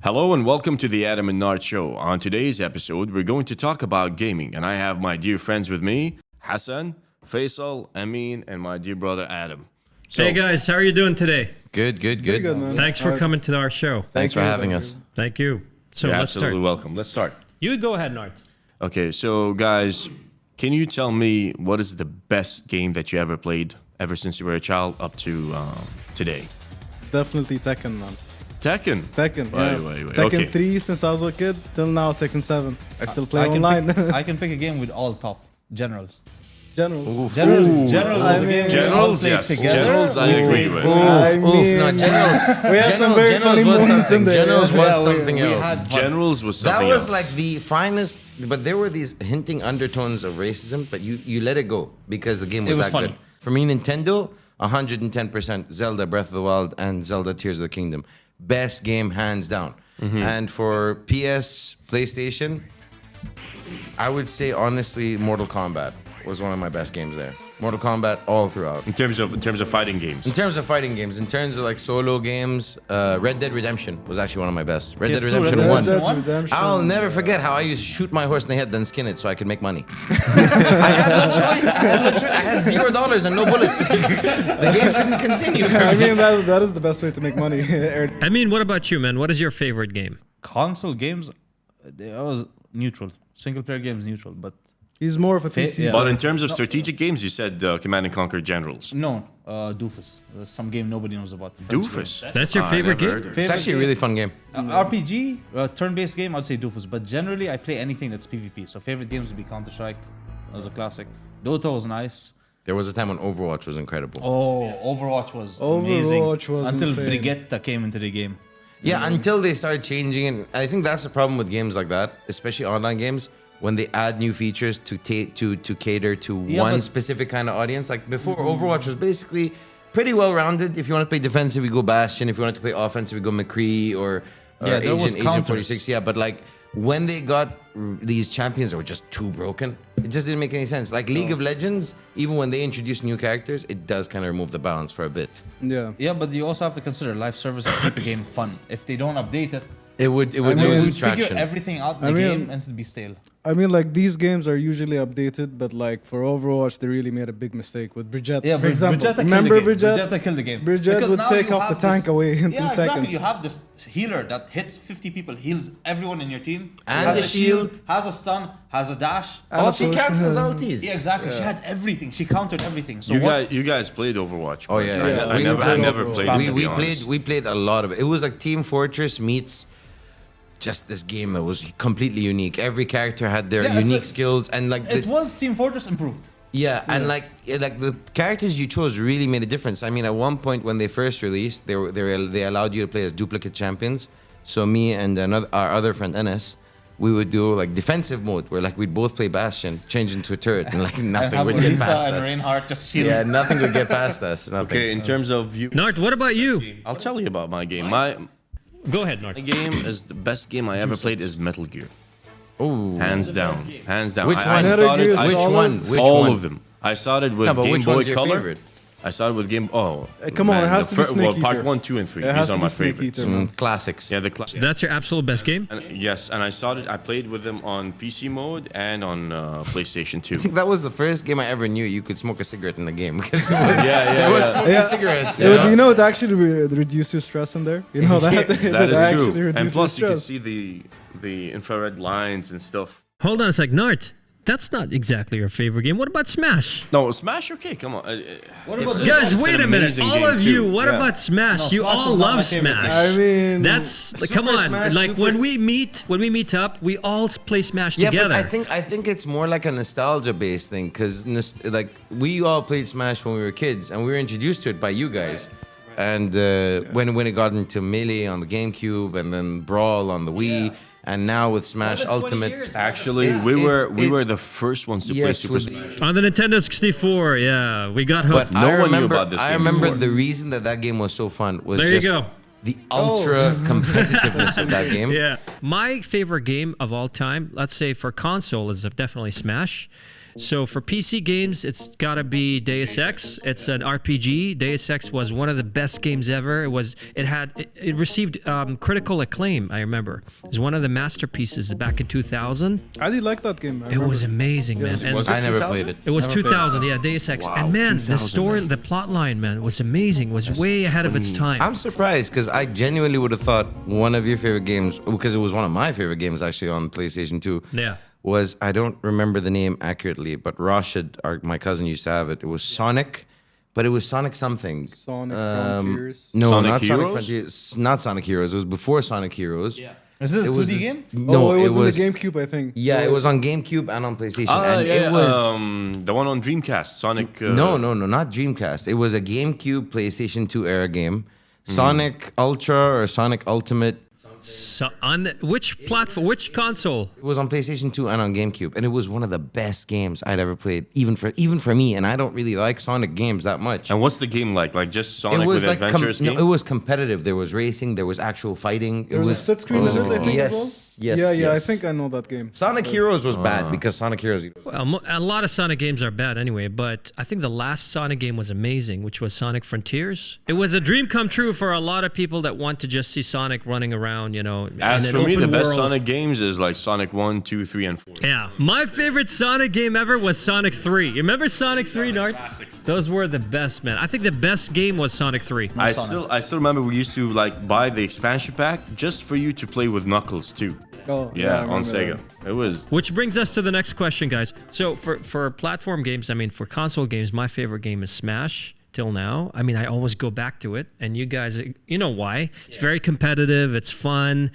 Hello and welcome to the Adam and Nart Show. On today's episode, we're going to talk about gaming, and I have my dear friends with me, Hassan, Faisal, Amin, and my dear brother Adam. Hey guys, how are you doing today? Good. Man. Thanks for coming to our show. Thanks for having us. Thank you. So You're let's start. absolutely welcome. Let's start. You go ahead, Nart. Okay, so guys, can you tell me what is the best game that you ever played ever since you were a child up to today? Definitely Tekken, man. Tekken. Tekken, Wait. Tekken Okay. 3 since I was a kid till now Tekken 7. I still play online. I can pick a game with all top generals. Generals. Generals I is a mean- game Generals, we all yes. play together. Generals, I agree with. I mean, No, General. we had some very funny was moments in something. there. Generals Yeah, was we- something we else. had fun. Generals was That something was else. like the finest, but there were these hinting undertones of racism, but you let it go because the game was, was that funny. good. For me, Nintendo, 110% Zelda Breath of the Wild and Zelda Tears of the Kingdom. Best game, hands down. And for PS, PlayStation, I would say honestly, Mortal Kombat was one of my best games there. Mortal Kombat all throughout. in terms of fighting games. In terms of fighting games, in terms of like solo games, Red Dead Redemption was actually one of my best. Red Dead PS2, Redemption Red 1. Dead Red Dead Redemption. I'll never forget how I used to shoot my horse in the head, then skin it so I could make money. I had no choice. I had $0 and no bullets. The game couldn't continue. I mean, that is the best way to make money. I mean, what about you, man? What is your favorite game? Console games, I was neutral. Single player games neutral, but He's more of a PC. Yeah. But in terms of strategic games, you said Command and Conquer Generals. no, Doofus. Some game nobody knows about. The French Doofus. That's your I favorite never heard game? of it. It's actually a really fun game. RPG, turn-based game, I'd say Doofus. But generally, I play anything that's PvP. So favorite games would be Counter-Strike. That was a classic. Dota was nice. There was a time when Overwatch was incredible. Oh, Overwatch was amazing. Overwatch was until insane. Brigetta came into the game. Yeah, until they started changing it. I think that's the problem with games like that, especially online games, when they add new features to cater to Yeah, one but- specific kind of audience. Like before, Overwatch was basically pretty well-rounded. If you want to play defensive, you go Bastion. If you want to play offensive, you go McCree or Yeah, there was Agent counters. 46. Yeah, but like when they got these champions that were just too broken, it just didn't make any sense. Like League of Legends, even when they introduce new characters, it does kind of remove the balance for a bit. Yeah. Yeah, but you also have to consider live services keep a game fun. If they don't update it, It would they lose would its figure traction. everything out in I the mean- game and it'd be stale. I mean, like, these games are usually updated, but, like, for Overwatch, they really made a big mistake with Brigitte. Yeah, for example. Brigitte Remember killed the game. Brigitte? Brigitte killed the game. Brigitte Because would now take you off the have tank this- away in 2 Yeah, exactly. seconds. You have this healer that hits 50 people, heals everyone in your team, And has the a shield, shield. has a stun, has a dash. Oh, she Absolutely. counts as ultis. Yeah, exactly. She had everything. She countered everything. So You guys played Overwatch. Oh but yeah, I, yeah. I We never played played. Overwatch. it, to we be played honest. we played a lot of it. It was like Team Fortress meets just this game that was completely unique. Every character had their Yeah, it's unique a- skills and like it was Team Fortress improved. and like the characters you chose really made a difference. I mean, at one point when they first released, they allowed you to play as duplicate champions. So me and our other friend Enes, we would do like defensive mode where like we'd both play Bastion, change into a turret, and like And nothing have would get Lisa past and us. Reinhardt just shield. Yeah, nothing would get past us. Nothing. Okay, in terms of you, Nart, what about you? I'll tell you about my game. My Go ahead, Nart. game is the best game I ever played is Metal Gear. Oh, Hands down. Hands down. Which I one? Metal started, Gear I- which Solid? one? Which all one? of them. I started with No, but Game which Boy one's your Color. favorite? I started with Game. Oh, Come on, it has the to be Snake well, part Eater. 1, 2, and 3. It has These are to my be Snake favorites. Eater, man. Classics. Yeah, That's your absolute best game? yes, and I played with them on PC mode and on PlayStation 2. That was the first game I ever knew you could smoke a cigarette in the game. Because Yeah, smoking Yeah. cigarettes. You know, it actually reduces your stress in there. You know that? That is actually true. And reduces plus, you can stress. see the infrared lines and stuff. Hold on a sec, Nart. That's not exactly your favorite game. What about Smash? No, Smash, okay, come on. What about this? Guys, it's wait an a minute. amazing All game of you, too. what Yeah. about Smash? No, You Smash all is not love my favorite Smash. I mean, That's come Super on. Smash, like Super- when we meet up, we all play Smash Yeah, together. but I think it's more like a nostalgia-based thing because like we all played Smash when we were kids and we were introduced to it by you guys. And when it got into Melee on the GameCube and then Brawl on the Wii. And now with Smash Ultimate, Actually, It's- we it's- were the first ones to play yes, Super with Smash. On the Nintendo 64, yeah, we got hooked. but No I one knew remember, about this I game remember before. the reason that game was so fun was There you just go. the ultra competitiveness of that game. Yeah. My favorite game of all time, let's say for console, is definitely Smash. So for PC games, it's got to be Deus Ex. It's an RPG. Deus Ex was one of the best games ever. It received critical acclaim. I remember it was one of the masterpieces back in 2000. I did like that game. It was amazing, man. And I never played it. it was 2000, yeah, Deus Ex. Wow, and man, the 2000, story, man. the plot line, man, was amazing. Was way ahead of its time. I'm surprised because I genuinely would have thought one of your favorite games, because it was one of my favorite games actually on PlayStation 2. Yeah. Was, I don't remember the name accurately, but Rashid, my cousin, used to have it. It was Sonic, but it was Sonic something. Sonic Frontiers. No, Sonic not Sonic Heroes? Frontiers. Not Sonic Heroes. It was before Sonic Heroes. Yeah. Is it a 2D this- game? No, it was in the GameCube, I think. Yeah, it was on GameCube and on PlayStation. And yeah, it was the one on Dreamcast, Sonic. no, not Dreamcast. It was a GameCube, PlayStation 2 era game. Sonic Ultra or Sonic Ultimate. So which platform, which console? It was on PlayStation 2 and on GameCube, and it was one of the best games I'd ever played, even for me. And I don't really like Sonic games that much. And what's the game like? Like just Sonic It was with like adventures game? it was competitive. There was racing. There was actual fighting. There was a split screen in it, I think, yes, as well. yes, Yeah, I yes. think I know that game. Sonic Heroes was bad because Sonic Heroes. Well, a lot of Sonic games are bad anyway, but I think the last Sonic game was amazing, which was Sonic Frontiers. It was a dream come true for a lot of people that want to just see Sonic running around, As in for an me, the open best world. Sonic games is like Sonic 1, 2, 3, and 4. Yeah, my favorite Sonic game ever was Sonic 3. You remember Sonic 3, Nart? Those were the best, man. I think the best game was Sonic 3. I still remember we used to like buy the expansion pack just for you to play with Knuckles too. Oh, Yeah, I on remember Sega. that. It was Which brings us to the next question, guys. So for platform games, for console games, my favorite game is Smash till now. I always go back to it, and you guys, you know why. It's very competitive. It's fun.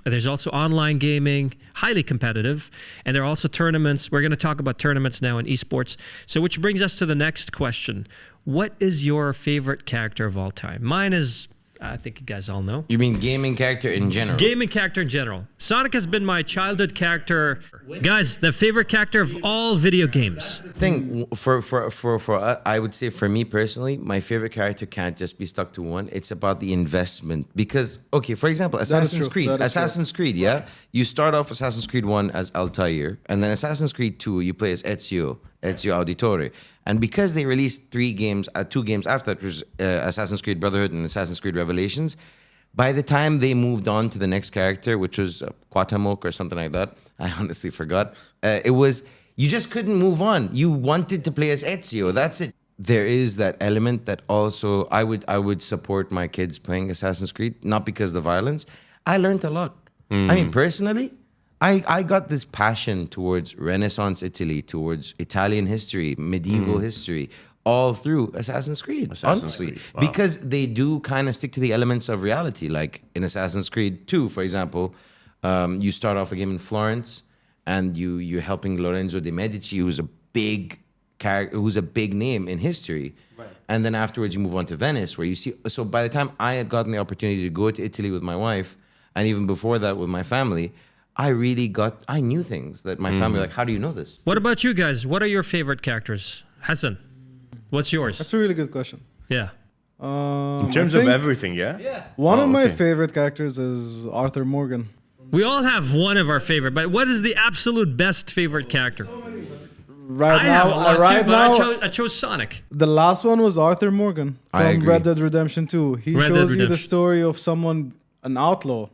There's also online gaming, highly competitive, and there are also tournaments. We're going to talk about tournaments now in esports. So which brings us to the next question. What is your favorite character of all time? Mine is, I think you guys all know. You mean gaming character in general? Gaming character in general. Sonic has been my childhood character. Guys, the favorite character of all video games. Thing for I would say for me personally, my favorite character can't just be stuck to one. It's about the investment because okay, for example, Assassin's true. Creed. That is Assassin's Creed, yeah. You start off Assassin's Creed 1 as Altair, and then Assassin's Creed 2 you play as Ezio Auditore. And because they released 2 games after that, which was Assassin's Creed Brotherhood and Assassin's Creed Revelations, by the time they moved on to the next character, which was Quatamok or something like that, I honestly forgot. It was, you just couldn't move on. You wanted to play as Ezio. That's it. There is that element that also I would support my kids playing Assassin's Creed, not because of the violence. I learned a lot. I mean, personally, I got this passion towards Renaissance Italy, towards Italian history, medieval history, all through Assassin's Creed, honestly. Creed, wow. Because they do kind of stick to the elements of reality. Like in Assassin's Creed 2, for example, you start off a game in Florence and you're helping Lorenzo de' Medici, who's a big character, who's a big name in history. Right. And then afterwards you move on to Venice, where you see, so by the time I had gotten the opportunity to go to Italy with my wife, and even before that with my family, I knew things that my family, like, how do you know this? What about you guys? What are your favorite characters? Hassan, what's yours? That's a really good question. Yeah. in terms of everything, yeah? Yeah. One of my okay. favorite characters is Arthur Morgan. We all have one of our favorite, but what is the absolute best favorite character? Right I have a now, lot right too, but now, I chose Sonic. the last one was Arthur Morgan I from agree. Red Dead Redemption 2. He Red Dead shows you the Redemption. story of someone, an outlaw,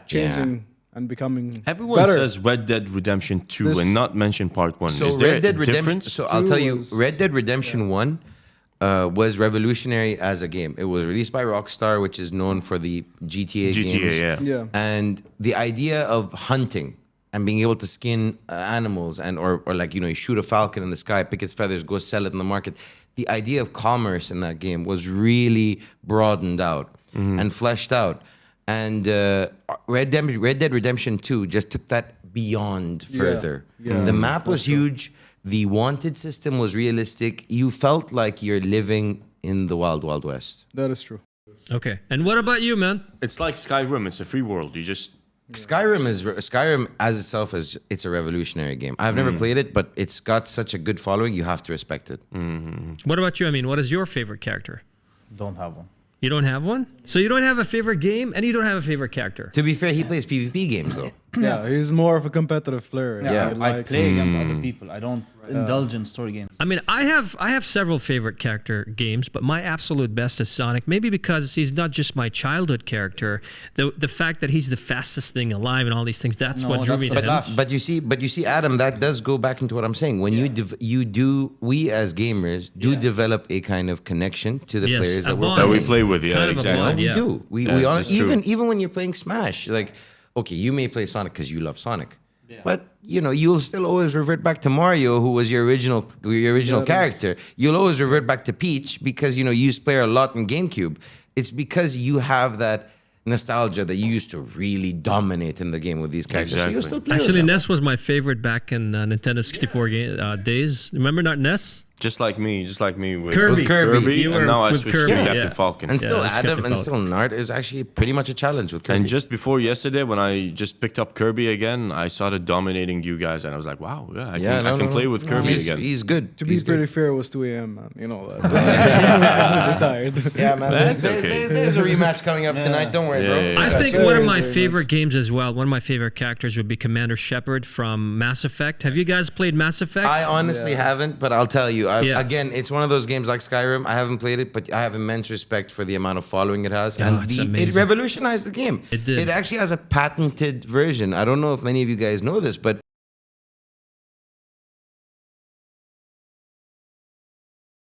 changing Yeah. and becoming Everyone better. says Red Dead Redemption 2 This- and not mention part 1. So Is there Red Dead a Redemption. difference? So I'll 2 tell you, was- Red Dead Redemption 1 was revolutionary as a game. It was released by Rockstar, which is known for the GTA games. yeah. Yeah. And the idea of hunting and being able to skin animals or like, you shoot a falcon in the sky, pick its feathers, go sell it in the market. The idea of commerce in that game was really broadened out and fleshed out. And Red Dead Redemption 2 just took that beyond further. Yeah. The map was huge. The wanted system was realistic. You felt like you're living in the Wild Wild West. That is true. Okay. And what about you, man? It's like Skyrim. It's a free world. You just... Skyrim as itself it's a revolutionary game. I've never played it, but it's got such a good following. You have to respect it. What about you? What is your favorite character? Don't have one. You don't have one? So you don't have a favorite game and you don't have a favorite character? To be fair, he plays PvP games though. Yeah, he's more of a competitive player. Yeah, He I likes- play against other people. I don't indulge in story games. I mean, I have several favorite character games, but my absolute best is Sonic. Maybe because he's not just my childhood character. The fact that he's the fastest thing alive and all these things, that's No, what drew that's me the to him. Flash. But you see, Adam, that does go back into what I'm saying. When we as gamers develop a kind of connection to the Yes, players a that we're bond. That we playing. play with, yeah, Kind of a exactly. bond, We yeah. do. We Yeah, all, that's true. even when you're playing Smash, like, okay, you may play Sonic because you love Sonic, but you'll still always revert back to Mario, who was your original character. You'll always revert back to Peach because you used to play her a lot in GameCube. It's because you have that nostalgia that you used to really dominate in the game with these characters. So you'll Exactly. still play Actually, with them. Ness was my favorite back in Nintendo 64 days. Remember not Ness? Just like me with Kirby. With Kirby. You were and now I with switched Kirby, to Captain yeah. Falcon. And still that's Adam Captain and still Nart is actually pretty much a challenge with Kirby. And just before yesterday, when I just picked up Kirby again, I started dominating you guys, and I was like, "Wow, yeah, I can play with Kirby he's, again." He's good. To be He's pretty good. fair, it was 2 a.m., man. You know that. He was tired. Yeah, man. That's There's, okay. there's a rematch coming up tonight. Don't worry, bro. Yeah, yeah, I yeah. think Very, one of my very favorite games as well, one of my favorite characters would be Commander Shepard from Mass Effect. Have you guys played Mass Effect? I honestly haven't, but I'll tell you. Yeah. Again, it's one of those games like Skyrim. I haven't played it, but I have immense respect for the amount of following it has. Oh, And it's it amazing. revolutionized the game. It did. It actually has a patented version. I don't know if many of you guys know this, but